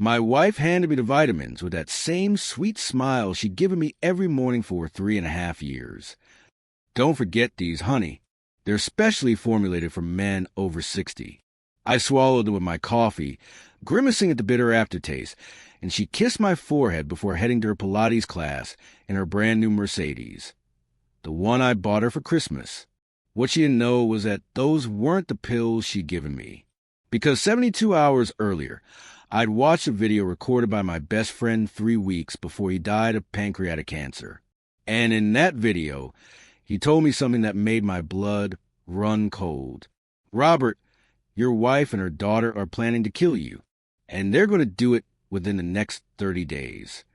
My wife handed me the vitamins with that same sweet smile she'd given me every morning for 3.5 years. Don't forget these, honey. They're specially formulated for men over 60. I swallowed them with my coffee, grimacing at the bitter aftertaste, and she kissed my forehead before heading to her Pilates class in her brand-new Mercedes. The one I bought her for Christmas. What she didn't know was that those weren't the pills she'd given me. Because 72 hours earlier, I'd watched a video recorded by my best friend 3 weeks before he died of pancreatic cancer. And in that video, he told me something that made my blood run cold. Robert, your wife and her daughter are planning to kill you, and they're going to do it within the next 30 days.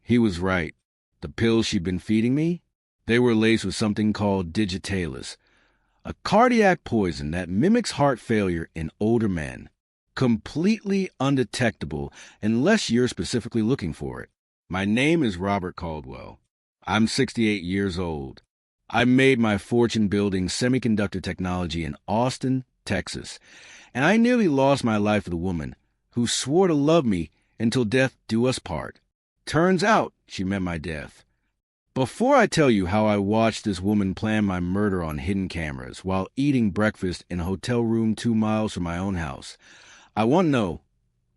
He was right. The pills she'd been feeding me, they were laced with something called digitalis, a cardiac poison that mimics heart failure in older men. Completely undetectable unless you're specifically looking for it. My name is Robert Caldwell. I'm 68 years old. I made my fortune building semiconductor technology in Austin, Texas, and I nearly lost my life to the woman who swore to love me until death do us part. Turns out she met my death. Before I tell you how I watched this woman plan my murder on hidden cameras while eating breakfast in a hotel room 2 miles from my own house, I want to know,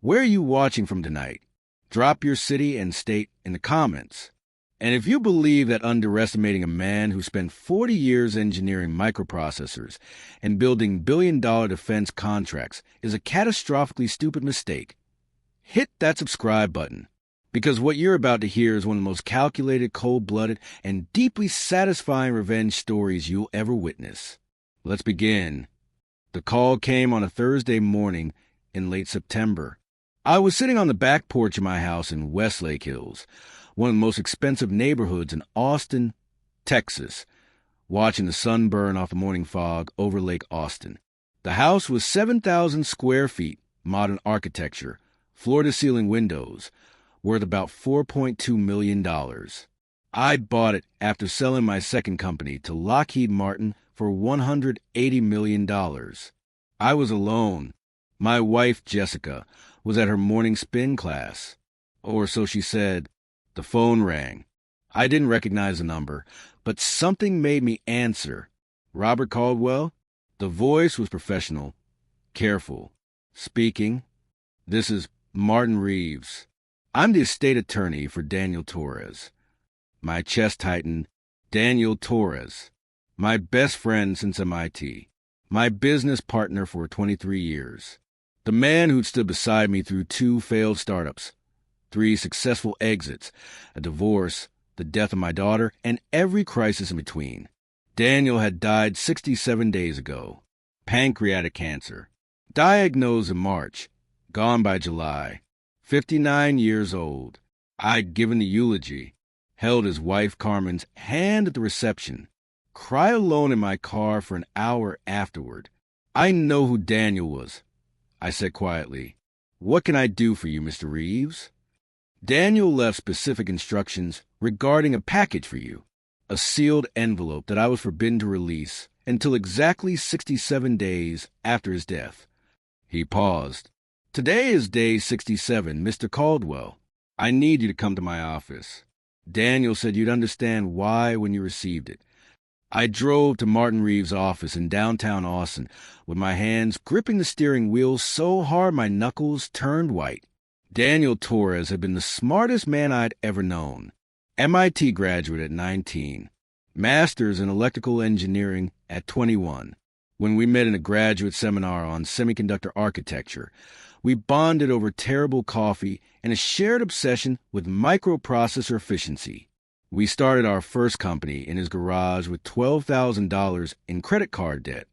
where are you watching from tonight? Drop your city and state in the comments. And if you believe that underestimating a man who spent 40 years engineering microprocessors and building billion-dollar defense contracts is a catastrophically stupid mistake, hit that subscribe button, because what you're about to hear is one of the most calculated, cold-blooded, and deeply satisfying revenge stories you'll ever witness. Let's begin. The call came on a Thursday morning in late September. I was sitting on the back porch of my house in Westlake Hills, one of the most expensive neighborhoods in Austin, Texas, watching the sun burn off the morning fog over Lake Austin. The house was 7,000 square feet, modern architecture, floor-to-ceiling windows, worth about $4.2 million. I bought it after selling my second company to Lockheed Martin for $180 million. I was alone. My wife, Jessica, was at her morning spin class, or so she said. The phone rang. I didn't recognize the number, but something made me answer. Robert Caldwell? The voice was professional, careful. Speaking. This is Martin Reeves. I'm the estate attorney for Daniel Torres. My chest tightened. Daniel Torres. My best friend since MIT. My business partner for 23 years. The man who'd stood beside me through 2 failed startups, 3 successful exits, a divorce, the death of my daughter, and every crisis in between. Daniel had died 67 days ago. Pancreatic cancer. Diagnosed in March. Gone by July. 59 years old. I'd given the eulogy. Held his wife Carmen's hand at the reception. Cried alone in my car for an hour afterward. I know who Daniel was, I said quietly. What can I do for you, Mr. Reeves? Daniel left specific instructions regarding a package for you, a sealed envelope that I was forbidden to release until exactly 67 days after his death. He paused. Today is day 67, Mr. Caldwell. I need you to come to my office. Daniel said you'd understand why when you received it. I drove to Martin Reeves' office in downtown Austin with my hands gripping the steering wheel so hard my knuckles turned white. Daniel Torres had been the smartest man I'd ever known. MIT graduate at 19. Master's in electrical engineering at 21. When we met in a graduate seminar on semiconductor architecture, we bonded over terrible coffee and a shared obsession with microprocessor efficiency. We started our first company in his garage with $12,000 in credit card debt.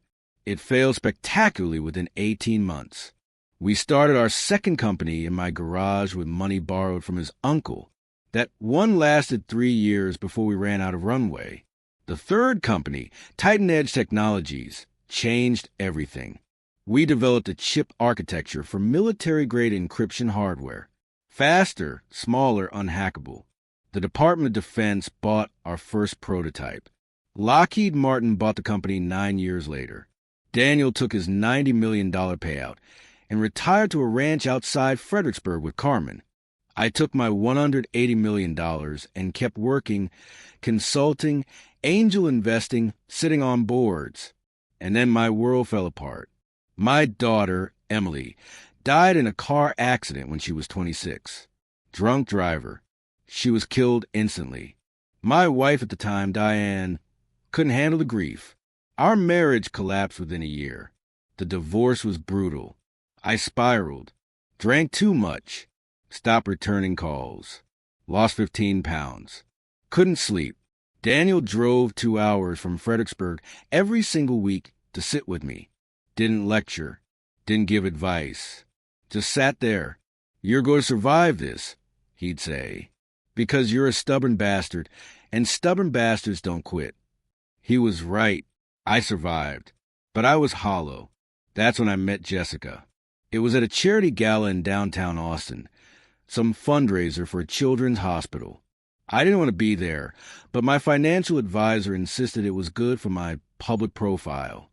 It failed spectacularly within 18 months. We started our second company in my garage with money borrowed from his uncle. That one lasted 3 years before we ran out of runway. The third company, Titan Edge Technologies, changed everything. We developed a chip architecture for military-grade encryption hardware. Faster, smaller, unhackable. The Department of Defense bought our first prototype. Lockheed Martin bought the company 9 years later. Daniel took his $90 million payout, and retired to a ranch outside Fredericksburg with Carmen. I took my $180 million and kept working, consulting, angel investing, sitting on boards. And then my world fell apart. My daughter, Emily, died in a car accident when she was 26. Drunk driver. She was killed instantly. My wife at the time, Diane, couldn't handle the grief. Our marriage collapsed within a year. The divorce was brutal. I spiraled, drank too much, stopped returning calls, lost 15 pounds, couldn't sleep. Daniel drove 2 hours from Fredericksburg every single week to sit with me. Didn't lecture, didn't give advice, just sat there. "You're going to survive this," he'd say, "because you're a stubborn bastard, and stubborn bastards don't quit." He was right. I survived, but I was hollow. That's when I met Jessica. It was at a charity gala in downtown Austin, some fundraiser for a children's hospital. I didn't want to be there, but my financial advisor insisted it was good for my public profile.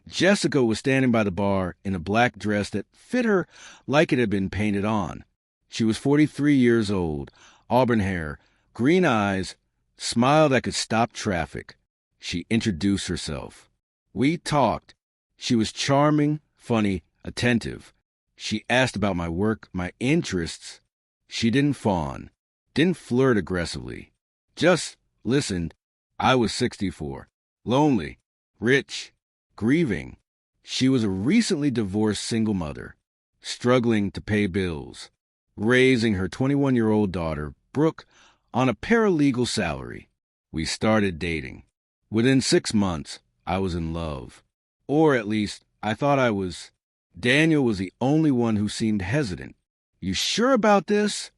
Jessica was standing by the bar in a black dress that fit her like it had been painted on. She was 43 years old, auburn hair, green eyes, smile that could stop traffic. She introduced herself. We talked. She was charming, funny, attentive. She asked about my work, my interests. She didn't fawn, didn't flirt aggressively. Just listened. I was 64, lonely, rich, grieving. She was a recently divorced single mother, struggling to pay bills, raising her 21-year-old daughter, Brooke, on a paralegal salary. We started dating. Within 6 months, I was in love. Or at least, I thought I was. Daniel was the only one who seemed hesitant. "You sure about this?"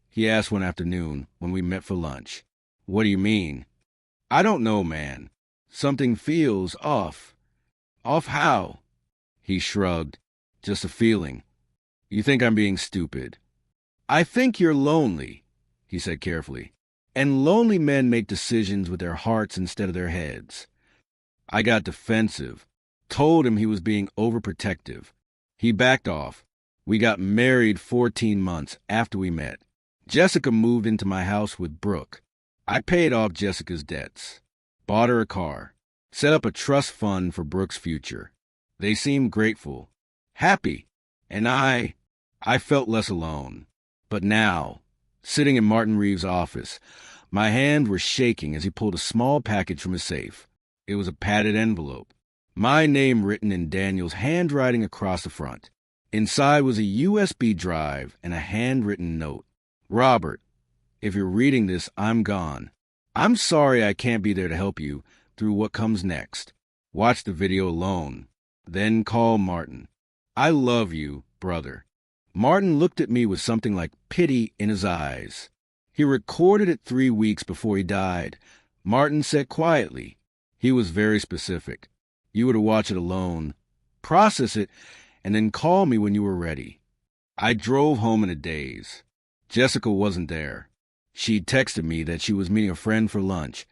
he asked one afternoon when we met for lunch. "What do you mean?" "I don't know, man. Something feels off." "Off how?" He shrugged. "Just a feeling. You think I'm being stupid." "I think you're lonely," he said carefully. "And lonely men make decisions with their hearts instead of their heads." I got defensive, told him he was being overprotective. He backed off. We got married 14 months after we met. Jessica moved into my house with Brooke. I paid off Jessica's debts, bought her a car, set up a trust fund for Brooke's future. They seemed grateful, happy, and I felt less alone. But now, sitting in Martin Reeves' office, my hands were shaking as he pulled a small package from his safe. It was a padded envelope, my name written in Daniel's handwriting across the front. Inside was a USB drive and a handwritten note. "Robert, if you're reading this, I'm gone. I'm sorry I can't be there to help you through what comes next. Watch the video alone. Then call Martin. I love you, brother." Martin looked at me with something like pity in his eyes. He recorded it 3 weeks before he died. Martin said quietly. He was very specific. "You were to watch it alone, process it, and then call me when you were ready." I drove home in a daze. Jessica wasn't there. She'd texted me that she was meeting a friend for lunch.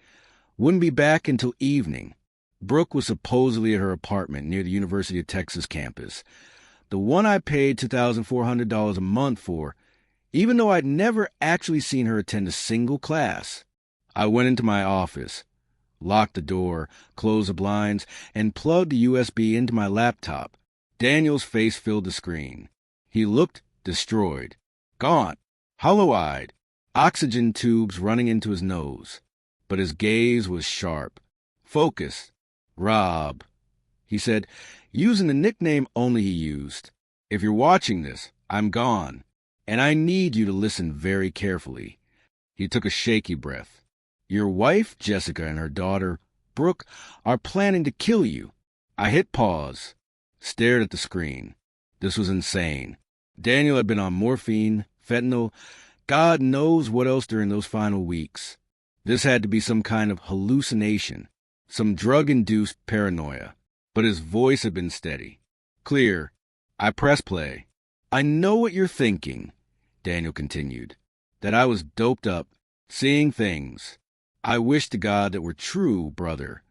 Wouldn't be back until evening. Brooke was supposedly at her apartment near the University of Texas campus, the one I paid $2,400 a month for, even though I'd never actually seen her attend a single class. I went into my office, locked the door, closed the blinds, and plugged the USB into my laptop. Daniel's face filled the screen. He looked destroyed, gaunt, hollow-eyed, oxygen tubes running into his nose. But his gaze was sharp, focused. "Rob," he said, using the nickname only he used. "If you're watching this, I'm gone, and I need you to listen very carefully." He took a shaky breath. "Your wife, Jessica, and her daughter, Brooke, are planning to kill you." I hit pause, stared at the screen. This was insane. Daniel had been on morphine, fentanyl, God knows what else during those final weeks. This had to be some kind of hallucination, some drug-induced paranoia. But his voice had been steady, clear. I pressed play. "I know what you're thinking," Daniel continued, "that I was doped up, seeing things. I wish to God that were true, brother."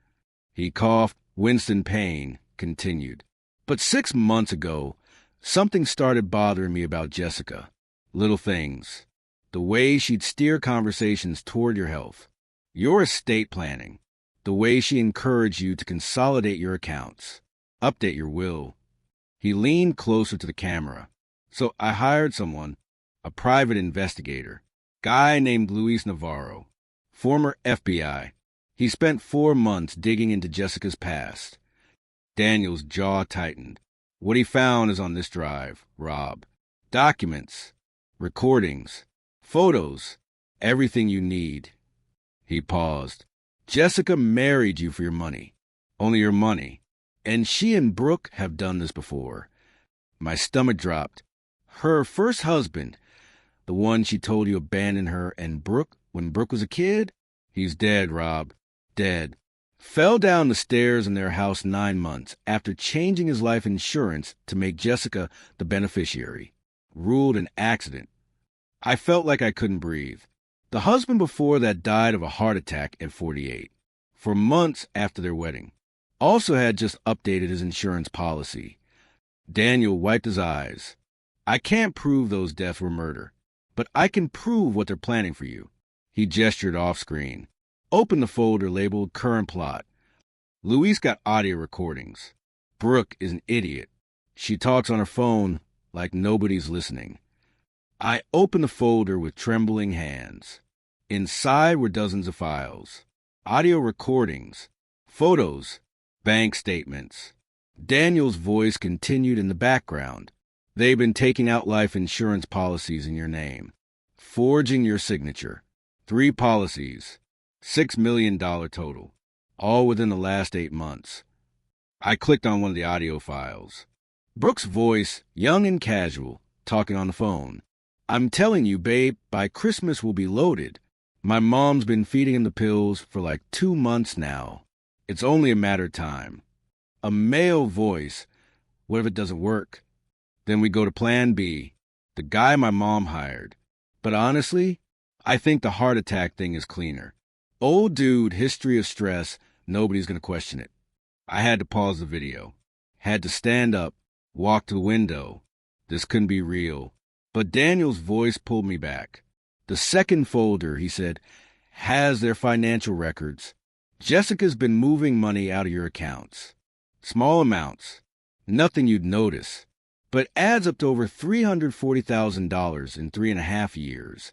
He coughed, winced in pain, continued. "But 6 months ago, something started bothering me about Jessica. Little things. The way she'd steer conversations toward your health, your estate planning, the way she encouraged you to consolidate your accounts, update your will. He leaned closer to the camera. So I hired someone, a private investigator, guy named Luis Navarro, former FBI. He spent 4 months digging into Jessica's past. Daniel's jaw tightened. What he found is on this drive, Rob. Documents, recordings, photos, everything you need. He paused. Jessica married you for your money. Only your money. And she and Brooke have done this before. My stomach dropped. Her first husband, the one she told you abandoned her, and Brooke, when Brooke was a kid? He's dead, Rob. Dead. Fell down the stairs in their house 9 months after changing his life insurance to make Jessica the beneficiary. Ruled an accident. I felt like I couldn't breathe. The husband before that died of a heart attack at 48, for months after their wedding. Also had just updated his insurance policy. Daniel wiped his eyes. I can't prove those deaths were murder, but I can prove what they're planning for you. He gestured off screen. Open the folder labeled Current Plot. Luis got audio recordings. Brooke is an idiot. She talks on her phone like nobody's listening. I opened the folder with trembling hands. Inside were dozens of files. Audio recordings. Photos. Bank statements. Daniel's voice continued in the background. They've been taking out life insurance policies in your name. Forging your signature. 3 policies. $6 million total. All within the last 8 months. I clicked on one of the audio files. Brooke's voice, young and casual, talking on the phone. I'm telling you, babe, by Christmas we'll be loaded. My mom's been feeding him the pills for like 2 months now. It's only a matter of time. A male voice. What if it doesn't work? Then we go to plan B, the guy my mom hired. But honestly, I think the heart attack thing is cleaner. Old dude, history of stress, nobody's going to question it. I had to pause the video. Had to stand up, walk to the window. This couldn't be real. But Daniel's voice pulled me back. The second folder, he said, has their financial records. Jessica's been moving money out of your accounts. Small amounts. Nothing you'd notice. But adds up to over $340,000 in 3.5 years.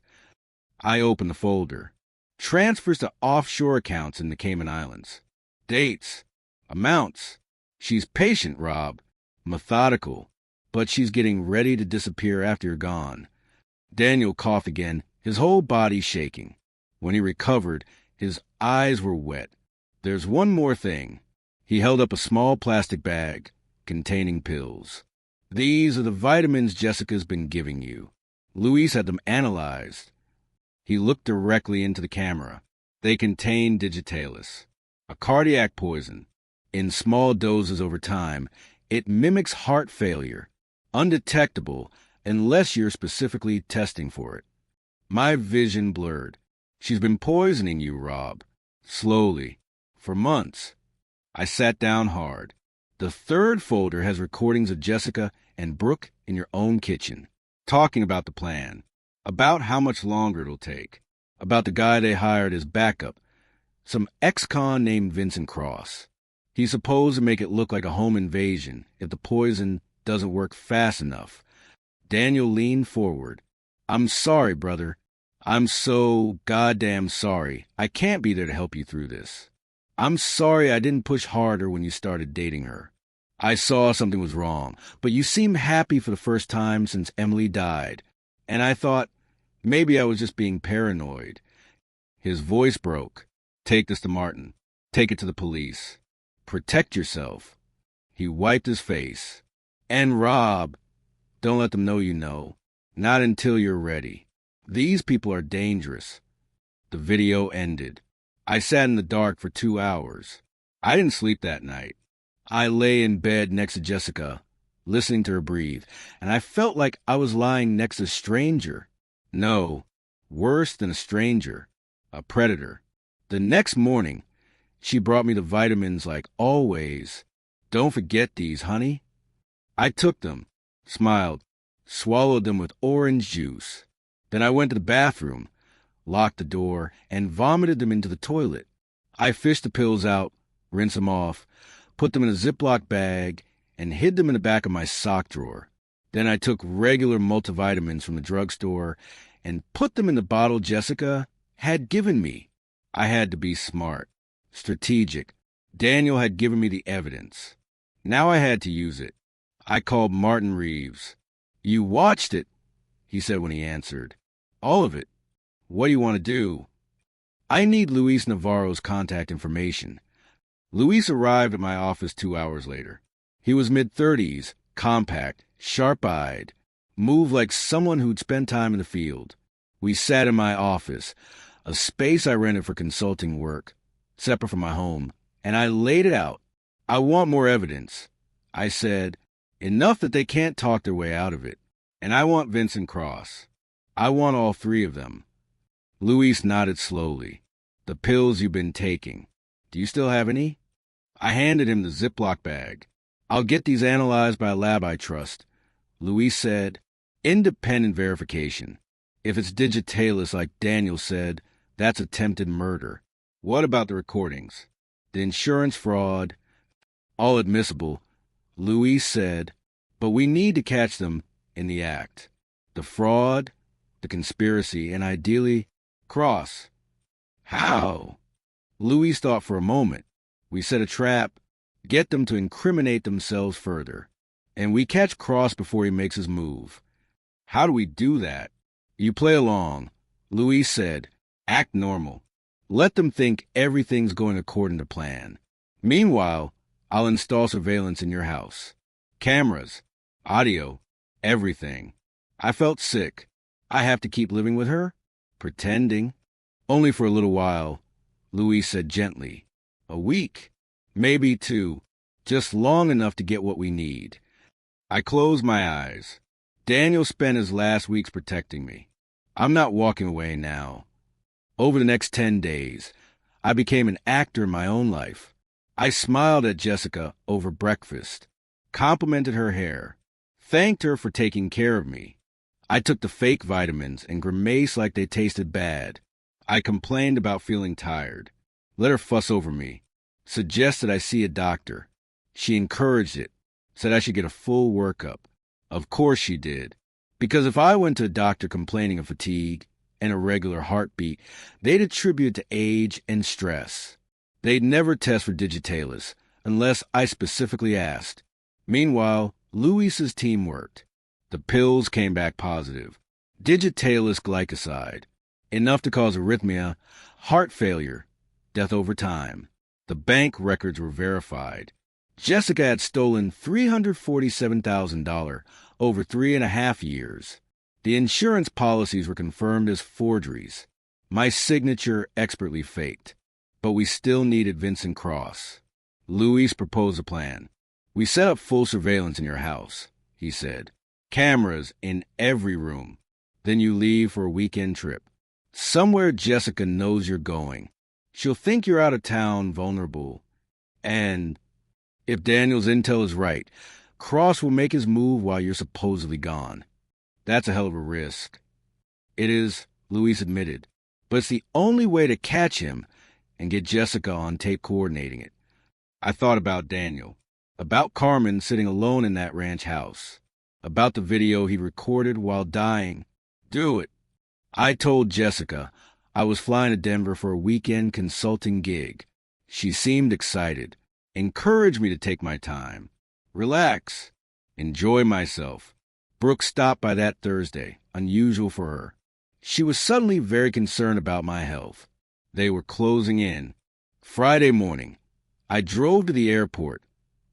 I opened the folder. Transfers to offshore accounts in the Cayman Islands. Dates. Amounts. She's patient, Rob. Methodical. But she's getting ready to disappear after you're gone. Daniel coughed again, his whole body shaking. When he recovered, his eyes were wet. There's one more thing. He held up a small plastic bag containing pills. These are the vitamins Jessica's been giving you. Luis had them analyzed. He looked directly into the camera. They contain digitalis, a cardiac poison. In small doses over time, it mimics heart failure, undetectable unless you're specifically testing for it. My vision blurred. She's been poisoning you, Rob. Slowly. For months. I sat down hard. The third folder has recordings of Jessica and Brooke in your own kitchen, talking about the plan. About how much longer it'll take. About the guy they hired as backup. Some ex-con named Vincent Cross. He's supposed to make it look like a home invasion if the poison doesn't work fast enough. Daniel leaned forward. I'm sorry, brother. I'm so goddamn sorry. I can't be there to help you through this. I'm sorry I didn't push harder when you started dating her. I saw something was wrong, but you seemed happy for the first time since Emily died. And I thought, maybe I was just being paranoid. His voice broke. Take this to Martin. Take it to the police. Protect yourself. He wiped his face. And Rob, don't let them know you know. Not until you're ready. These people are dangerous. The video ended. I sat in the dark for 2 hours. I didn't sleep that night. I lay in bed next to Jessica, listening to her breathe, and I felt like I was lying next to a stranger. No, worse than a stranger, a predator. The next morning, she brought me the vitamins like always. Don't forget these, honey. I took them. smiled, swallowed them with orange juice. Then I went to the bathroom, locked the door, and vomited them into the toilet. I fished the pills out, rinsed them off, put them in a Ziploc bag, and hid them in the back of my sock drawer. Then I took regular multivitamins from the drugstore and put them in the bottle Jessica had given me. I had to be smart, strategic. Daniel had given me the evidence. Now I had to use it. I called Martin Reeves. "You watched it," he said when he answered. "All of it. What do you want to do?" "I need Luis Navarro's contact information." Luis arrived at my office 2 hours later. He was mid-30s, compact, sharp-eyed, moved like someone who'd spent time in the field. We sat in my office, a space I rented for consulting work, separate from my home, and I laid it out. "I want more evidence," I said, "enough that they can't talk their way out of it. And I want Vincent Cross. I want all 3 of them." Luis nodded slowly. "The pills you've been taking. Do you still have any?" I handed him the Ziploc bag. "I'll get these analyzed by a lab I trust." Luis said, "Independent verification. If it's digitalis like Daniel said, that's attempted murder." "What about the recordings? The insurance fraud?" "All admissible," Luis said, "but we need to catch them in the act. The fraud, the conspiracy, and ideally, Cross." "How?" Luis thought for a moment. "We set a trap, get them to incriminate themselves further, and we catch Cross before he makes his move." "How do we do that?" "You play along," Luis said. "Act normal. Let them think everything's going according to plan. Meanwhile, I'll install surveillance in your house. Cameras, audio, everything." I felt sick. I have to keep living with her? Pretending? "Only for a little while," Luis said gently. "A week? Maybe 2. Just long enough to get what we need." I closed my eyes. Daniel spent his last weeks protecting me. I'm not walking away now. Over the next 10 days, I became an actor in my own life. I smiled at Jessica over breakfast, complimented her hair, thanked her for taking care of me. I took the fake vitamins and grimaced like they tasted bad. I complained about feeling tired, let her fuss over me, suggested I see a doctor. She encouraged it, said I should get a full workup. Of course she did, because if I went to a doctor complaining of fatigue and irregular heartbeat, they'd attribute it to age and stress. They'd never test for digitalis unless I specifically asked. Meanwhile, Luis's team worked. The pills came back positive. Digitalis glycoside, enough to cause arrhythmia, heart failure, death over time. The bank records were verified. Jessica had stolen $347,000 over 3.5 years. The insurance policies were confirmed as forgeries. My signature expertly faked. But we still needed Vincent Cross. Luis proposed a plan. "We set up full surveillance in your house," he said. "Cameras in every room. Then you leave for a weekend trip. Somewhere Jessica knows you're going. She'll think you're out of town, vulnerable. And if Daniel's intel is right, Cross will make his move while you're supposedly gone. That's a hell of a risk." "It is," Luis admitted. "But it's the only way to catch him and get Jessica on tape coordinating it." I thought about Daniel, about Carmen sitting alone in that ranch house, about the video he recorded while dying. "Do it." I told Jessica I was flying to Denver for a weekend consulting gig. She seemed excited, encouraged me to take my time, relax, enjoy myself. Brooke stopped by that Thursday, unusual for her. She was suddenly very concerned about my health. They were closing in. Friday morning, I drove to the airport,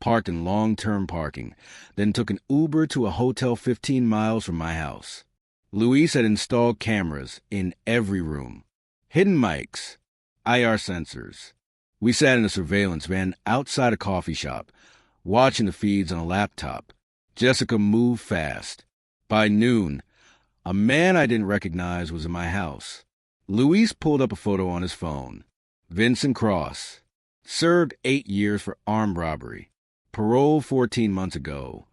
parked in long-term parking, then took an Uber to a hotel 15 miles from my house. Luis had installed cameras in every room, hidden mics, IR sensors. We sat in a surveillance van outside a coffee shop, watching the feeds on a laptop. Jessica moved fast. By noon, a man I didn't recognize was in my house. Luis pulled up a photo on his phone. Vincent Cross. Served 8 years for armed robbery. Parole 14 months ago.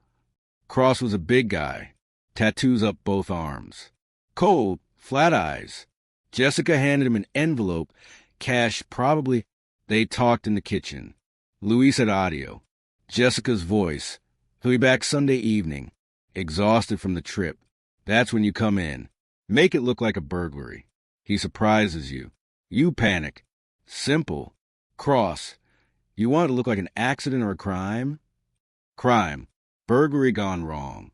Cross was a big guy, tattoos up both arms. Cold, flat eyes. Jessica handed him an envelope, cash probably. They talked in the kitchen. Luis had audio. Jessica's voice. He'll be back Sunday evening, exhausted from the trip. That's when you come in. Make it look like a burglary. He surprises you. You panic. Simple. Cross. You want it to look like an accident or a crime? Crime. Burglary gone wrong.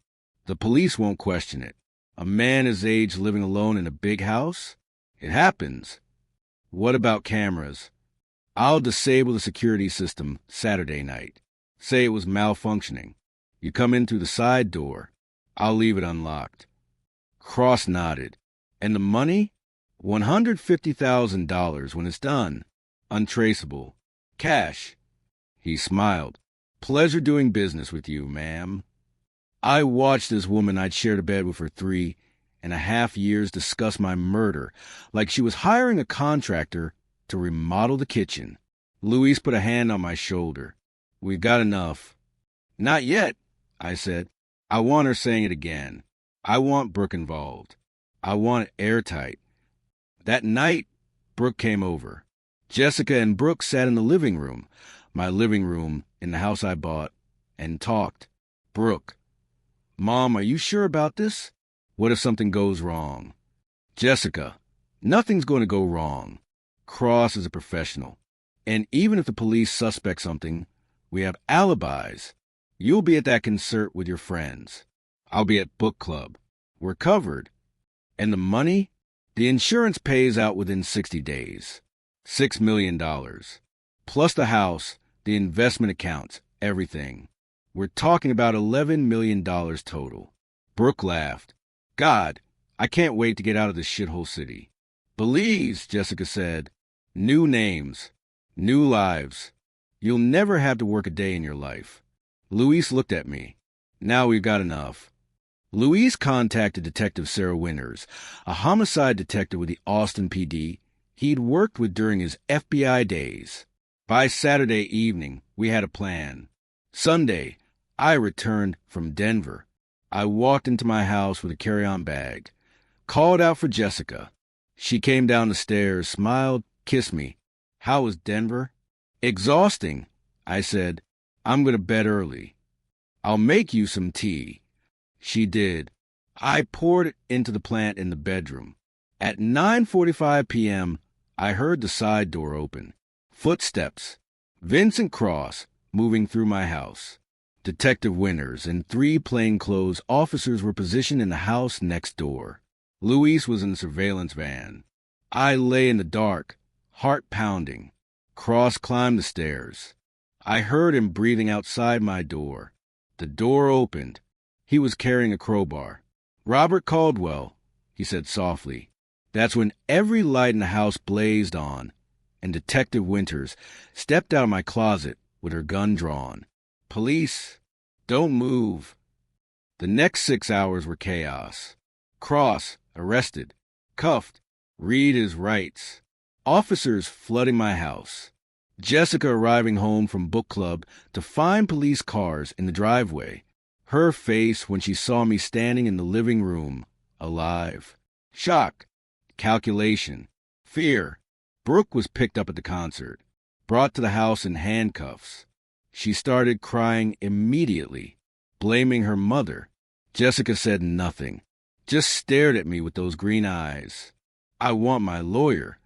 The police won't question it. A man his age living alone in a big house? It happens. What about cameras? I'll disable the security system Saturday night. Say it was malfunctioning. You come in through the side door. I'll leave it unlocked. Cross nodded. And the money? $150,000 when it's done. Untraceable. Cash. He smiled. Pleasure doing business with you, ma'am. I watched this woman I'd shared a bed with for 3.5 years discuss my murder like she was hiring a contractor to remodel the kitchen. Luis put a hand on my shoulder. We've got enough. Not yet, I said. I want her saying it again. I want Brooke involved. I want it airtight. That night, Brooke came over. Jessica and Brooke sat in the living room, my living room in the house I bought, and talked. Brooke. Mom, are you sure about this? What if something goes wrong? Jessica. Nothing's going to go wrong. Cross is a professional. And even if the police suspect something, we have alibis. You'll be at that concert with your friends. I'll be at book club. We're covered. And the money? The insurance pays out within 60 days. $6 million. Plus the house, the investment accounts, everything. We're talking about $11 million total. Brooke laughed. God, I can't wait to get out of this shithole city. Belize, Jessica said. New names. New lives. You'll never have to work a day in your life. Luis looked at me. Now we've got enough. Luis contacted Detective Sarah Winters, a homicide detective with the Austin PD he'd worked with during his FBI days. By Saturday evening, we had a plan. Sunday, I returned from Denver. I walked into my house with a carry-on bag, called out for Jessica. She came down the stairs, smiled, kissed me. How was Denver? Exhausting, I said. I'm going to bed early. I'll make you some tea. She did. I poured it into the plant in the bedroom. At 9:45 p.m., I heard the side door open. Footsteps. Vincent Cross moving through my house. Detective Winters and 3 plainclothes officers were positioned in the house next door. Luis was in the surveillance van. I lay in the dark, heart pounding. Cross climbed the stairs. I heard him breathing outside my door. The door opened. He was carrying a crowbar. Robert Caldwell, he said softly. That's when every light in the house blazed on, and Detective Winters stepped out of my closet with her gun drawn. Police, don't move. The next 6 hours were chaos. Cross, arrested. Cuffed. Read his rights. Officers flooding my house. Jessica arriving home from book club to find police cars in the driveway. Her face when she saw me standing in the living room, alive. Shock. Calculation. Fear. Brooke was picked up at the concert, brought to the house in handcuffs. She started crying immediately, blaming her mother. Jessica said nothing, just stared at me with those green eyes. I want my lawyer.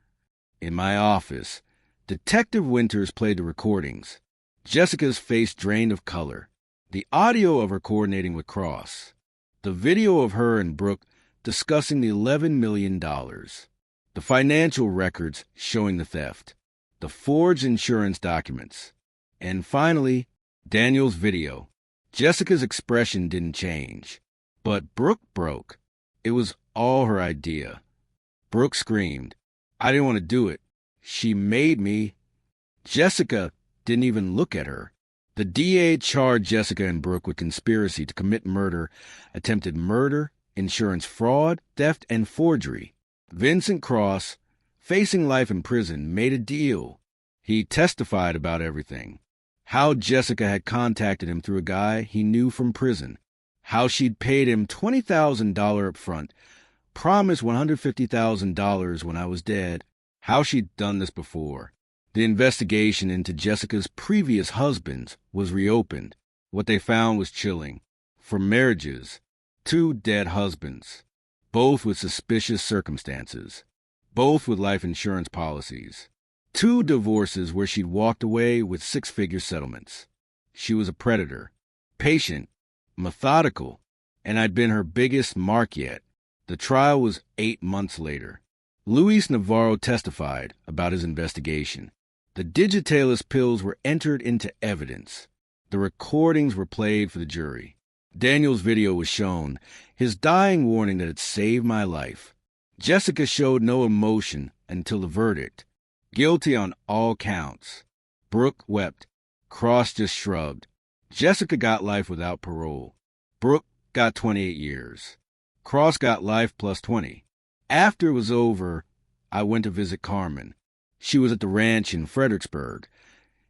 In my office, Detective Winters played the recordings. Jessica's face drained of color. The audio of her coordinating with Cross. The video of her and Brooke discussing the $11 million. The financial records showing the theft. The forged insurance documents. And finally, Daniel's video. Jessica's expression didn't change. But Brooke broke. It was all her idea. Brooke screamed. I didn't want to do it. She made me. Jessica didn't even look at her. The DA charged Jessica and Brooke with conspiracy to commit murder, attempted murder, insurance fraud, theft, and forgery. Vincent Cross, facing life in prison, made a deal. He testified about everything. How Jessica had contacted him through a guy he knew from prison. how she'd paid him $20,000 up front, promised $150,000 when I was dead, how she'd done this before. The investigation into Jessica's previous husbands was reopened. What they found was chilling. For marriages, 2 dead husbands, both with suspicious circumstances, both with life insurance policies. 2 divorces where she'd walked away with 6-figure settlements. She was a predator, patient, methodical, and I'd been her biggest mark yet. The trial was 8 months later. Luis Navarro testified about his investigation. The digitalis pills were entered into evidence. The recordings were played for the jury. Daniel's video was shown, his dying warning that it saved my life. Jessica showed no emotion until the verdict. Guilty on all counts. Brooke wept. Cross just shrugged. Jessica got life without parole. Brooke got 28 years. Cross got life plus 20. After it was over, I went to visit Carmen. She was at the ranch in Fredericksburg,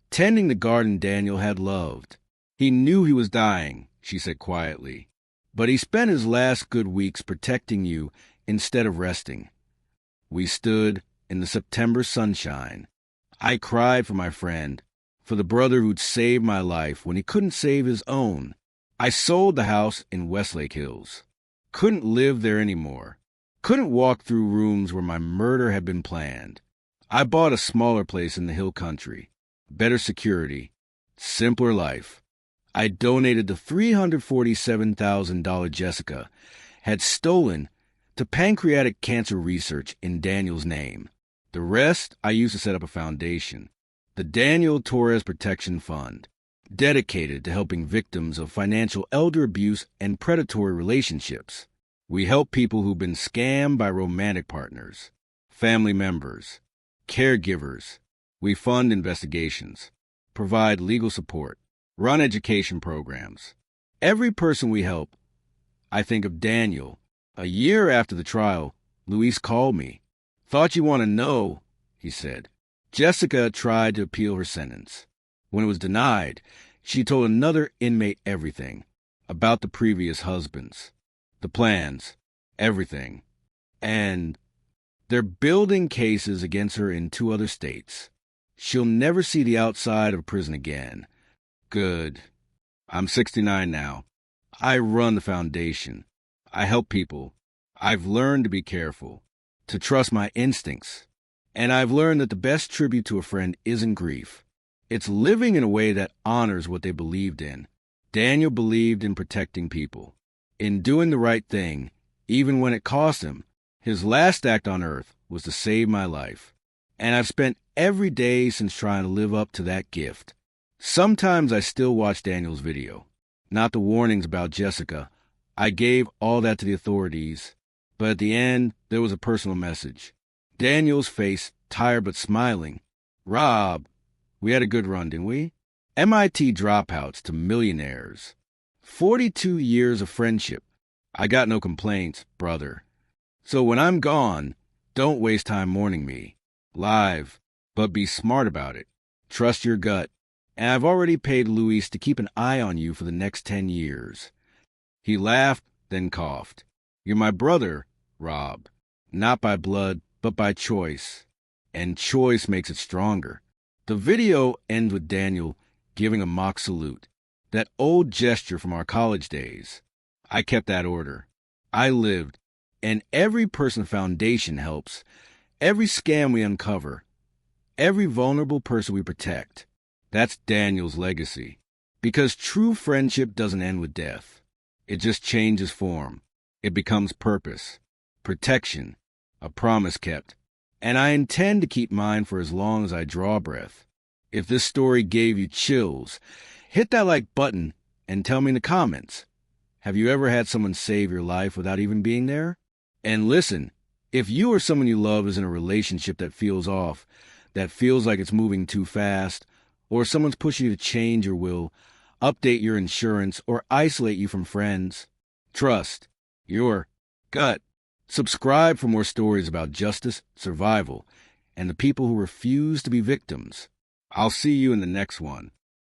tending the garden Daniel had loved. He knew he was dying, she said quietly, but he spent his last good weeks protecting you instead of resting. We stood in the September sunshine. I cried for my friend, for the brother who'd saved my life when he couldn't save his own. I sold the house in Westlake Hills. Couldn't live there anymore. Couldn't walk through rooms where my murder had been planned. I bought a smaller place in the hill country. Better security. Simpler life. I donated the $347,000 Jessica had stolen to pancreatic cancer research in Daniel's name. The rest I used to set up a foundation, the Daniel Torres Protection Fund, dedicated to helping victims of financial elder abuse and predatory relationships. We help people who've been scammed by romantic partners, family members, caregivers. We fund investigations, provide legal support, run education programs. Every person we help, I think of Daniel. A year after the trial, Luis called me. "Thought you want to know," he said. Jessica tried to appeal her sentence. When it was denied, she told another inmate everything about the previous husbands, the plans, everything. And they're building cases against her in 2 other states. She'll never see the outside of a prison again. Good. I'm 69 now. I run the foundation. I help people. I've learned to be careful, to trust my instincts. And I've learned that the best tribute to a friend isn't grief. It's living in a way that honors what they believed in. Daniel believed in protecting people, in doing the right thing, even when it cost him. His last act on earth was to save my life. And I've spent every day since trying to live up to that gift. Sometimes I still watch Daniel's video. Not the warnings about Jessica. I gave all that to the authorities. But at the end, there was a personal message. Daniel's face, tired but smiling. "Rob, we had a good run, didn't we? MIT dropouts to millionaires. 42 years of friendship. I got no complaints, brother. So when I'm gone, don't waste time mourning me. Live, but be smart about it. Trust your gut. And I've already paid Luis to keep an eye on you for the next 10 years. He laughed, then coughed. "You're my brother, Rob. Not by blood, but by choice. And choice makes it stronger." The video ends with Daniel giving a mock salute. That old gesture from our college days. I kept that order. I lived. And every person foundation helps. Every scam we uncover. Every vulnerable person we protect. That's Daniel's legacy. Because true friendship doesn't end with death. It just changes form. It becomes purpose, protection, a promise kept. And I intend to keep mine for as long as I draw breath. If this story gave you chills, hit that like button and tell me in the comments. Have you ever had someone save your life without even being there? And listen, if you or someone you love is in a relationship that feels off, that feels like it's moving too fast, or someone's pushing you to change your will, update your insurance, or isolate you from friends, trust your gut. Subscribe for more stories about justice, survival, and the people who refuse to be victims. I'll see you in the next one.